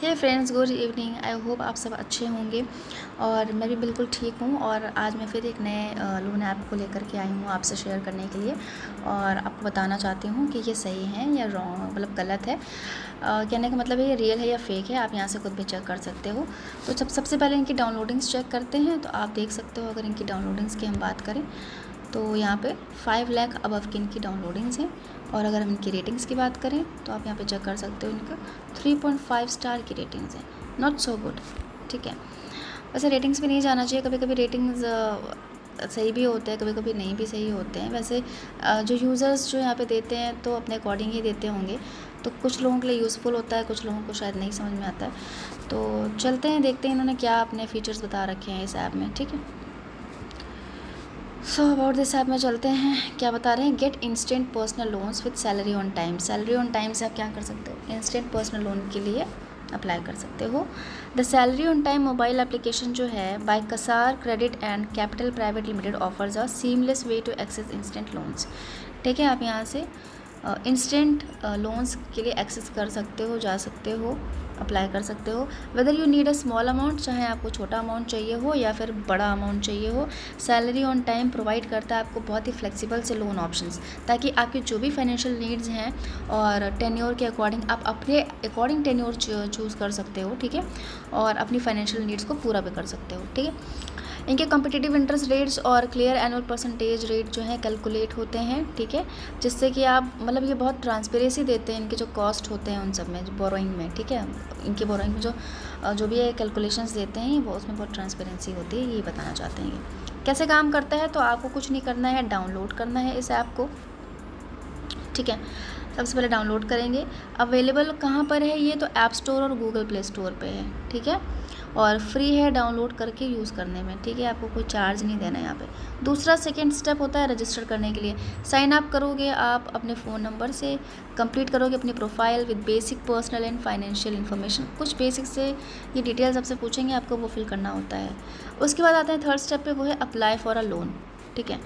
Hey friends, good evening. I hope आप सब अच्छे होंगे और मैं भी बिल्कुल ठीक हूँ। और आज मैं फिर एक नए लोन ऐप को लेकर के आई हूँ आपसे शेयर करने के लिए और आपको बताना चाहती हूँ कि ये सही है या रॉन्ग, मतलब गलत है। कहने का मतलब है ये रियल है या फेक है, आप यहाँ से खुद भी चेक कर सकते हो। तो सबसे पहले इनकी डाउनलोडिंग्स चेक करते हैं। तो आप देख सकते हो, अगर इनकी डाउनलोडिंग्स की हम बात करें तो यहाँ पे 5 लाख अबव की इनकी डाउनलोडिंग्स हैं। और अगर हम इनकी रेटिंग्स की बात करें तो आप यहाँ पे चेक कर सकते हो, इनका 3.5 स्टार की रेटिंग्स हैं। नॉट सो गुड, ठीक है। वैसे रेटिंग्स भी नहीं जाना चाहिए, कभी कभी रेटिंग्स सही भी होते हैं, कभी कभी नहीं भी सही होते हैं। वैसे जो यूज़र्स जो यहाँ पे देते हैं तो अपने अकॉर्डिंग ही देते होंगे, तो कुछ लोगों के लिए यूज़फुल होता है, कुछ लोगों को शायद नहीं समझ में आता है। तो चलते हैं, देखते हैं इन्होंने क्या अपने फीचर्स बता रखे हैं इस ऐप में, ठीक है। सो अबाउट दिस ऐप में चलते हैं, क्या बता रहे हैं। Get instant personal loans with salary on time. Salary on time से आप क्या कर सकते हो, इंस्टेंट पर्सनल लोन के लिए अप्लाई कर सकते हो। The salary on time mobile application जो है by Kasar credit and capital private limited offers a seamless way to access instant loans. ठीक है, आप यहाँ से इंस्टेंट लोन्स के लिए एक्सेस कर सकते हो, जा सकते हो, अप्लाई कर सकते हो। Whether you need a small amount, चाहे आपको छोटा अमाउंट चाहिए हो या फिर बड़ा अमाउंट चाहिए हो, सैलरी ऑन टाइम प्रोवाइड करता है आपको बहुत ही फ्लेक्सिबल से लोन ऑप्शंस, ताकि आपके जो भी फाइनेंशियल नीड्स हैं और टेन्योर के अकॉर्डिंग आप अपने अकॉर्डिंग टेन्योर चूज़ कर सकते हो, ठीक है। और अपनी फाइनेंशियल नीड्स को पूरा भी कर सकते हो, ठीक है। इनके कॉम्पिटिटिव इंटरेस्ट रेट्स और क्लियर एनुअल परसेंटेज रेट जो है कैलकुलेट होते हैं, ठीक है। जिससे कि आप मतलब ये बहुत ट्रांसपेरेंसी देते हैं इनके जो कॉस्ट होते हैं उन सब में, जो बोरोइंग में, ठीक है। इनके बोरोइंग में जो भी कैलकुलेशंस देते हैं वो उसमें बहुत ट्रांसपेरेंसी होती है, ये बताना चाहते हैं। ये कैसे काम करता है, तो आपको कुछ नहीं करना है, डाउनलोड करना है इस ऐप को, ठीक है। सबसे पहले डाउनलोड करेंगे। अवेलेबल कहाँ पर है ये, तो ऐप स्टोर और गूगल प्ले स्टोर पे है, ठीक है। और फ्री है डाउनलोड करके यूज़ करने में, ठीक है। आपको कोई चार्ज नहीं देना है यहाँ पे। दूसरा सेकंड स्टेप होता है रजिस्टर करने के लिए। साइन अप करोगे आप अपने फ़ोन नंबर से, कंप्लीट करोगे अपनी profile with basic personal and financial information. कुछ बेसिक से ये डिटेल्स आपसे पूछेंगे, आपको वो फिल करना होता है। उसके बाद आते हैं थर्ड स्टेप पे, वो है अप्लाई फॉर अ लोन, ठीक है।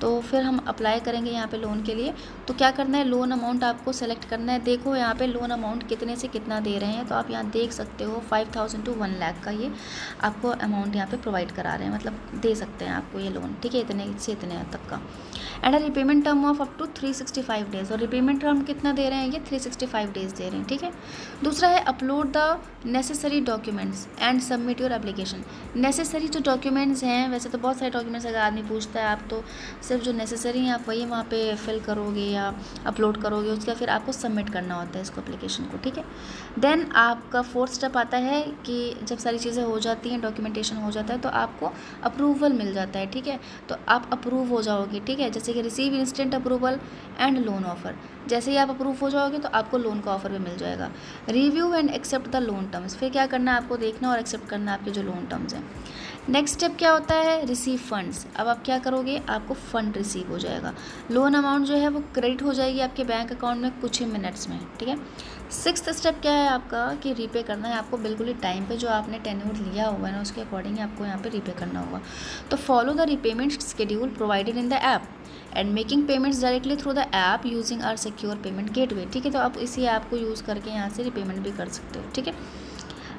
तो फिर हम अप्लाई करेंगे यहाँ पे लोन के लिए। तो क्या करना है, लोन अमाउंट आपको सेलेक्ट करना है। देखो यहाँ पे लोन अमाउंट कितने से कितना दे रहे हैं, तो आप यहाँ देख सकते हो 5,000 to 1 लाख का ये आपको अमाउंट यहाँ पे प्रोवाइड करा रहे हैं, मतलब दे सकते हैं आपको ये लोन, ठीक है, इतने से इतने तक का। And repayment term of up to 365 days, और रिपेमेंट टर्म कितना दे रहे हैं, ये 365 डेज़ दे रहे हैं, ठीक है। दूसरा है upload the necessary documents and submit your application. Necessary जो डॉक्यूमेंट्स हैं, वैसे तो बहुत सारे डॉक्यूमेंट्स अगर आदमी पूछता है, आप तो सिर्फ जो नेसेसरी हैं आप वही वहाँ पे फिल करोगे या अपलोड करोगे, उसका फिर आपको सबमिट करना होता है इसको, एप्लीकेशन को, ठीक है। देन आपका फोर्थ स्टेप आता है कि जब सारी चीज़ें हो जाती हैं, डॉक्यूमेंटेशन हो जाता है, तो आपको अप्रूवल मिल जाता है, ठीक है। तो आप अप्रूव हो जाओगे, ठीक है। जैसे कि receive instant approval and loan offer, जैसे ही आप अप्रूव हो जाओगे तो आपको लोन का ऑफर भी मिल जाएगा। Review and accept the loan terms, फिर क्या करना है आपको देखना और एक्सेप्ट करना आपके जो लोन टर्म्स हैं। नेक्स्ट स्टेप क्या होता है, रिसीव फंड्स। अब आप क्या करोगे, आपको फ़ंड रिसीव हो जाएगा, लोन अमाउंट जो है वो क्रेडिट हो जाएगी आपके बैंक अकाउंट में कुछ ही मिनट्स में, ठीक है। सिक्स्थ स्टेप क्या है आपका, कि रीपे करना है आपको बिल्कुल ही टाइम पे, जो आपने टेन्योर लिया हुआ है ना उसके अकॉर्डिंग आपको यहाँ पे रीपे करना होगा। तो follow the repayment schedule provided in the app and making payments directly through the app using our secure payment gateway, ठीक है। तो आप इसी ऐप को यूज़ करके यहाँ से रीपेमेंट भी कर सकते हो, ठीक है।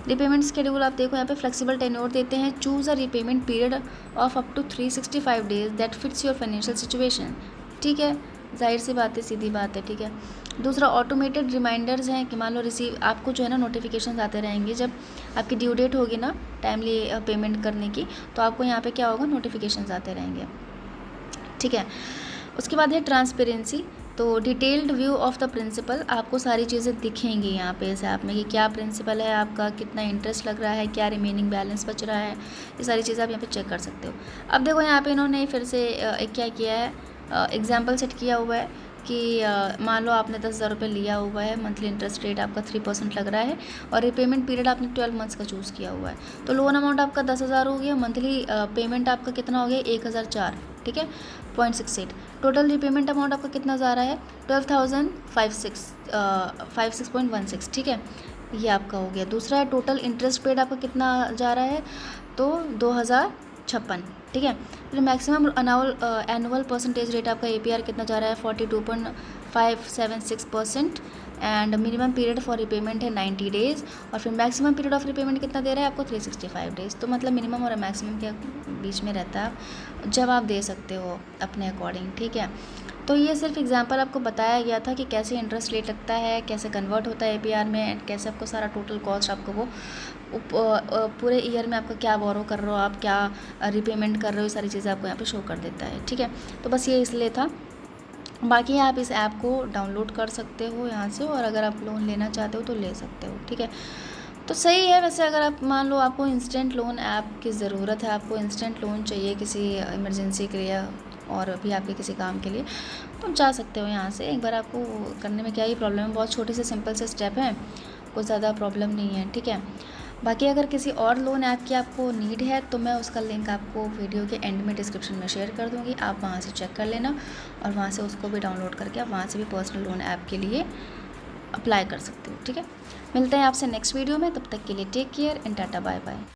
रिपेमेंट शेड्यूल आप देखो यहाँ पे फ्लेक्सिबल टेन्योर देते हैं। Choose a repayment period of up to 365 days that fits your financial situation, ठीक है। जाहिर सी बात है, सीधी बात है, ठीक है। दूसरा ऑटोमेटेड रिमाइंडर्स हैं कि मान लो रिसीव, आपको जो है ना नोटिफिकेशन आते रहेंगे जब आपकी ड्यू डेट होगी ना टाइमली पेमेंट करने की, तो आपको यहाँ पे क्या होगा, नोटिफिकेशन आते रहेंगे, ठीक है। उसके बाद है ट्रांसपेरेंसी। तो detailed view of the principal, आपको सारी चीज़ें दिखेंगी यहाँ पे इस ऐप में कि क्या प्रिंसिपल है आपका, कितना इंटरेस्ट लग रहा है, क्या रिमेनिंग बैलेंस बच रहा है, ये सारी चीज़ें आप यहाँ पे चेक कर सकते हो। अब देखो यहाँ पे इन्होंने फिर से एक क्या किया है, एग्जाम्पल सेट किया हुआ है कि मान लो आपने 10,000 रुपये लिया हुआ है, मंथली इंटरेस्ट रेट आपका 3% लग रहा है और रिपेमेंट पीरियड आपने 12 मंथ्स का चूज़ किया हुआ है। तो लोन अमाउंट आपका 10,000 हो गया, मंथली पेमेंट आपका कितना हो गया, 1,004, ठीक है, 0.68। टोटल रिपेमेंट अमाउंट आपका कितना जा रहा है, 12,056.16, ठीक है, ये आपका हो गया। दूसरा है टोटल इंटरेस्ट पेड आपका कितना जा रहा है, तो 2,056, ठीक है। फिर मैक्सिमम एनुअल परसेंटेज रेट आपका APR कितना जा रहा है, 42.576%। And minimum period for repayment है 90 डेज़, और फिर मैक्सिमम पीरियड ऑफ रिपेमेंट कितना दे रहा है आपको 365 डेज़। तो मतलब मिनिमम और मैक्सिमम के बीच में रहता है, जब आप दे सकते हो अपने अकॉर्डिंग, ठीक है। तो ये सिर्फ एग्जांपल आपको बताया गया था कि कैसे इंटरेस्ट रेट लगता है, कैसे कन्वर्ट होता है APR में, एंड कैसे आपको सारा टोटल कॉस्ट आपको वो पूरे ईयर में आपका क्या बोरो कर रहे हो, आप क्या रिपेमेंट कर रहे हो, ये सारी चीज़ें आपको यहाँ पे शो कर देता है, ठीक है। तो बस ये इसलिए था। बाकी आप इस ऐप को डाउनलोड कर सकते हो यहाँ से, और अगर आप लोन लेना चाहते हो तो ले सकते हो, ठीक है। तो सही है। वैसे अगर आप मान लो आपको इंस्टेंट लोन ऐप की ज़रूरत है, आपको इंस्टेंट लोन चाहिए किसी इमरजेंसी के लिए और भी आपके किसी काम के लिए, तो आप जा सकते हो यहाँ से। एक बार आपको करने में क्या ही प्रॉब्लम है, बहुत छोटे से सिंपल से स्टेप हैं, कोई ज़्यादा प्रॉब्लम नहीं है, ठीक है। बाकी अगर किसी और लोन ऐप की आपको नीड है तो मैं उसका लिंक आपको वीडियो के एंड में डिस्क्रिप्शन में शेयर कर दूँगी, आप वहाँ से चेक कर लेना, और वहाँ से उसको भी डाउनलोड करके आप वहाँ से भी पर्सनल लोन ऐप के लिए अप्लाई कर सकते हो, ठीक है। मिलते हैं आपसे नेक्स्ट वीडियो में, तब तक के लिए take care and tata bye bye.